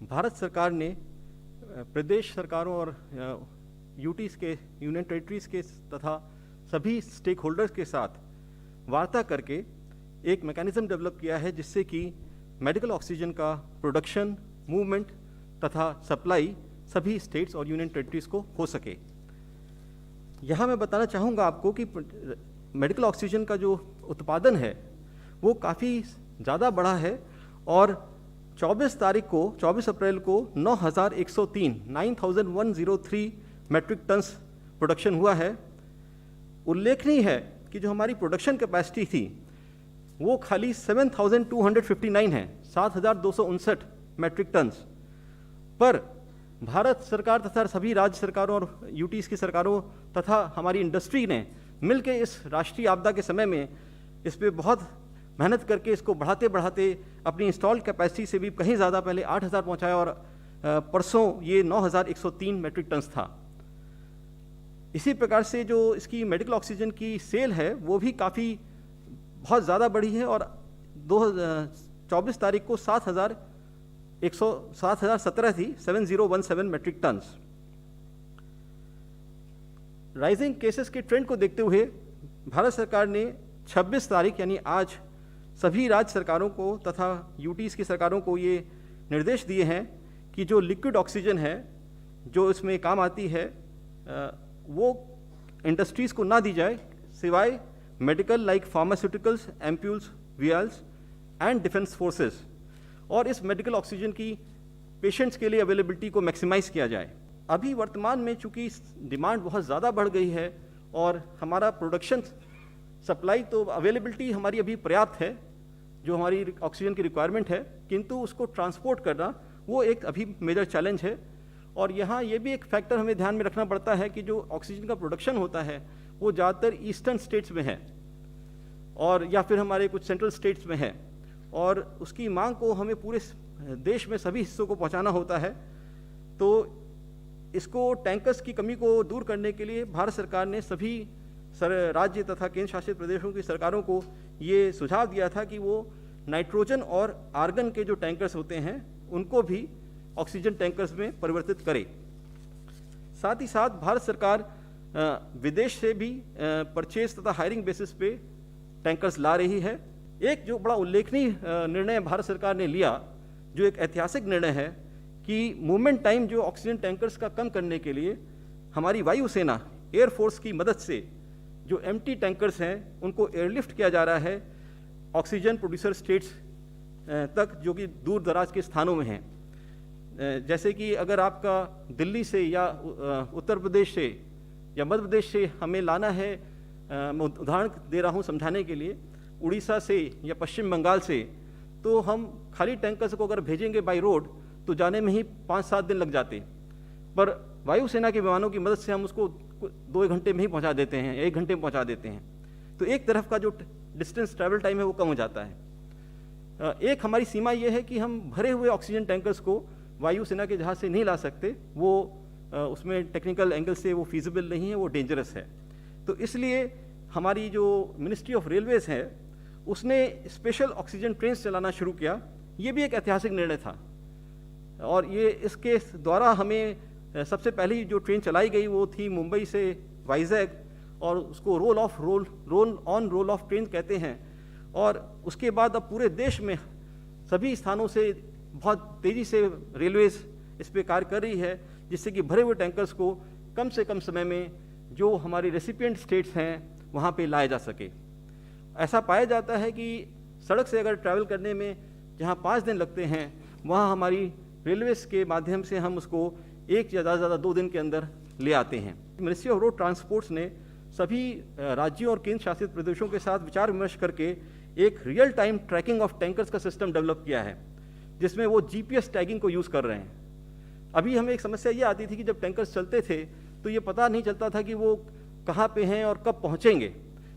भारत सरकार ने प्रदेश सरकारों और यूटीज़ के यूनियन टेरिटरीज़ के तथा सभी स्टेक होल्डर्स के साथ वार्ता करके एक मैकेनिज्म डेवलप किया है जिससे कि मेडिकल ऑक्सीजन का प्रोडक्शन, मूवमेंट तथा सप्लाई सभी स्टेट्स और यूनियन टेरिटरीज़ को हो सके। यहाँ मैं बताना चाहूँगा आपको कि मेडिकल ऑक्सीजन का जो उत्पादन है वो काफ़ी ज़्यादा बढ़ा है और 24 अप्रैल को 9,103 मेट्रिक टन्स प्रोडक्शन हुआ है। उल्लेखनीय है कि जो हमारी प्रोडक्शन कैपेसिटी थी वो खाली 7,259 है, 7,259 मेट्रिक टन्स। पर भारत सरकार तथा सभी राज्य सरकारों और यूटीज़ की सरकारों तथा हमारी इंडस्ट्री ने मिलकर इस राष्ट्रीय आपदा के समय में इस पर बहुत मेहनत करके इसको बढ़ाते बढ़ाते अपनी इंस्टॉल कैपेसिटी से भी कहीं ज़्यादा पहले 8,000 पहुँचाया और परसों ये 9,103 मेट्रिक टन्स था। इसी प्रकार से जो इसकी मेडिकल ऑक्सीजन की सेल है वो भी काफ़ी बहुत ज़्यादा बढ़ी है और 24 तारीख को 7,017 थी, 7,017 मेट्रिक टन्स। राइजिंग केसेस के ट्रेंड को देखते हुए भारत सरकार ने 26 तारीख यानी आज सभी राज्य सरकारों को तथा यूटीज़ की सरकारों को ये निर्देश दिए हैं कि जो लिक्विड ऑक्सीजन है जो इसमें काम आती है वो इंडस्ट्रीज़ को ना दी जाए सिवाय medical like pharmaceuticals, ampoules, vials and defence forces, और इस मेडिकल ऑक्सीजन की पेशेंट्स के लिए अवेलेबिलिटी को मैक्सिमाइज़ किया जाए। अभी वर्तमान में चूँकि डिमांड बहुत ज़्यादा बढ़ गई है और हमारा प्रोडक्शन सप्लाई तो अवेलेबिलिटी हमारी अभी पर्याप्त है जो हमारी ऑक्सीजन की रिक्वायरमेंट है, किंतु उसको ट्रांसपोर्ट करना वो एक अभी मेजर चैलेंज है। और यहाँ ये भी एक फैक्टर हमें ध्यान में रखना पड़ता है कि जो ऑक्सीजन का प्रोडक्शन होता है वो ज़्यादातर ईस्टर्न स्टेट्स में है और या फिर हमारे कुछ सेंट्रल स्टेट्स में है और उसकी मांग को हमें पूरे देश में सभी हिस्सों को पहुँचाना होता है। तो इसको टैंकर्स की कमी को दूर करने के लिए भारत सरकार ने सभी राज्य तथा केंद्र शासित प्रदेशों की सरकारों को ये सुझाव दिया था कि वो नाइट्रोजन और आर्गन के जो टैंकर्स होते हैं उनको भी ऑक्सीजन टैंकर्स में परिवर्तित करे। साथ ही साथ भारत सरकार विदेश से भी परचेज तथा हायरिंग बेसिस पे टैंकर्स ला रही है। एक जो बड़ा उल्लेखनीय निर्णय भारत सरकार ने लिया, जो एक ऐतिहासिक निर्णय है कि मूवमेंट टाइम जो ऑक्सीजन टैंकर्स का कम करने के लिए हमारी वायुसेना एयरफोर्स की मदद से जो एम्प्टी टैंकर्स हैं उनको एयरलिफ्ट किया जा रहा है ऑक्सीजन प्रोड्यूसर स्टेट्स तक जो कि दूर दराज के स्थानों में हैं। जैसे कि अगर आपका दिल्ली से या उत्तर प्रदेश से या मध्य प्रदेश से हमें लाना है, मैं उदाहरण दे रहा हूँ समझाने के लिए, उड़ीसा से या पश्चिम बंगाल से, तो हम खाली टैंकर्स को अगर भेजेंगे बाई रोड तो जाने में ही 5-7 दिन लग जाते, पर वायुसेना के विमानों की मदद से हम उसको 2 घंटे में ही पहुंचा देते हैं, 1 घंटे में पहुंचा देते हैं। तो एक तरफ का जो डिस्टेंस ट्रैवल टाइम है वो कम हो जाता है। एक हमारी सीमा ये है कि हम भरे हुए ऑक्सीजन टैंकर्स को वायुसेना के जहाज से नहीं ला सकते, वो उसमें टेक्निकल एंगल से वो फीजिबल नहीं है, वो डेंजरस है। तो इसलिए हमारी जो मिनिस्ट्री ऑफ रेलवेज है उसने स्पेशल ऑक्सीजन ट्रेन चलाना शुरू किया। ये भी एक ऐतिहासिक निर्णय था और ये इसके द्वारा हमें सबसे पहली जो ट्रेन चलाई गई वो थी मुंबई से वाइजैग, और उसको रोल ऑन ऑफ ट्रेन कहते हैं। और उसके बाद अब पूरे देश में सभी स्थानों से बहुत तेज़ी से रेलवेज इस पर कार्य कर रही है जिससे कि भरे हुए टैंकर्स को कम से कम समय में जो हमारी रेसिपिएंट स्टेट्स हैं वहाँ पे लाया जा सके। ऐसा पाया जाता है कि सड़क से अगर ट्रैवल करने में जहाँ 5 दिन लगते हैं वहाँ हमारी रेलवेज के माध्यम से हम उसको 1 या ज़्यादा 2 दिन के अंदर ले आते हैं। मिनिस्ट्री ऑफ रोड ट्रांसपोर्ट्स ने सभी राज्यों और केंद्र शासित प्रदेशों के साथ विचार विमर्श करके एक real time tracking of tankers का सिस्टम डेवलप किया है जिसमें वो जीपीएस टैगिंग को यूज़ कर रहे हैं। अभी हमें एक समस्या ये आती थी कि जब टैंकर्स चलते थे तो ये पता नहीं चलता था कि वो कहाँ पे हैं और कब पहुँचेंगे।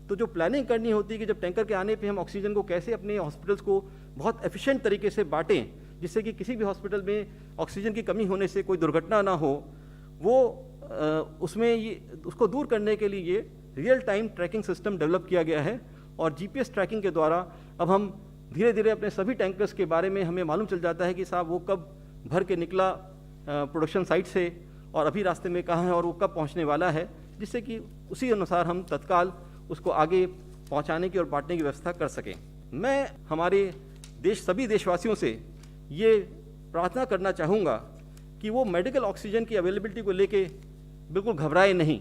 तो जो प्लानिंग करनी होती है कि जब टैंकर के आने पे हम ऑक्सीजन को कैसे अपने हॉस्पिटल्स को बहुत एफिशिएंट तरीके से बांटें जिससे कि किसी भी हॉस्पिटल में ऑक्सीजन की कमी होने से कोई दुर्घटना ना हो, वो उसमें ये उसको दूर करने के लिए real time tracking system develop किया गया है। और जीपीएस ट्रैकिंग के द्वारा अब हम धीरे धीरे अपने सभी टैंकर्स के बारे में हमें मालूम चल जाता है कि साहब वो कब भर के निकला प्रोडक्शन साइट से और अभी रास्ते में कहाँ है और वो कब पहुंचने वाला है, जिससे कि उसी अनुसार हम तत्काल उसको आगे पहुंचाने की और बांटने की व्यवस्था कर सकें। मैं हमारे सभी देशवासियों से ये प्रार्थना करना चाहूँगा कि वो मेडिकल ऑक्सीजन की अवेलेबिलिटी को लेके बिल्कुल घबराए नहीं,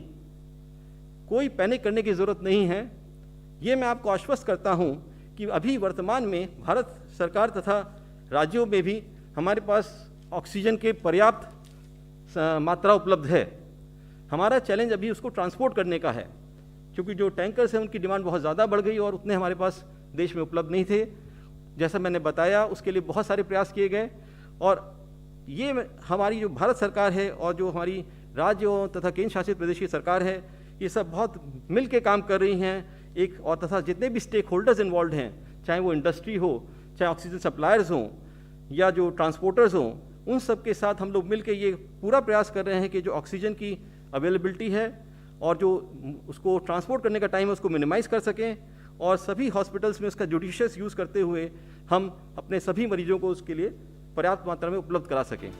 कोई पैनिक करने की ज़रूरत नहीं है। ये मैं आपको आश्वस्त करता हूँ कि अभी वर्तमान में भारत सरकार तथा राज्यों में भी हमारे पास ऑक्सीजन के पर्याप्त मात्रा उपलब्ध है। हमारा चैलेंज अभी उसको ट्रांसपोर्ट करने का है, क्योंकि जो टैंकर्स हैं उनकी डिमांड बहुत ज़्यादा बढ़ गई और उतने हमारे पास देश में उपलब्ध नहीं थे। जैसा मैंने बताया, उसके लिए बहुत सारे प्रयास किए गए और ये हमारी जो भारत सरकार है और जो हमारी राज्यों तथा केंद्र शासित प्रदेश की सरकार है, ये सब बहुत मिल के काम कर रही हैं एक, और तथा जितने भी स्टेक होल्डर्स इन्वॉल्व हैं, चाहे वो इंडस्ट्री हो, चाहे ऑक्सीजन सप्लायर्स हों या जो ट्रांसपोर्टर्स हों, उन सब के साथ हम लोग मिल के ये पूरा प्रयास कर रहे हैं कि जो ऑक्सीजन की अवेलेबिलिटी है और जो उसको ट्रांसपोर्ट करने का टाइम है उसको मिनिमाइज़ कर सकें और सभी हॉस्पिटल्स में उसका जुडिशियस यूज़ करते हुए हम अपने सभी मरीजों को उसके लिए पर्याप्त मात्रा में उपलब्ध करा सकें।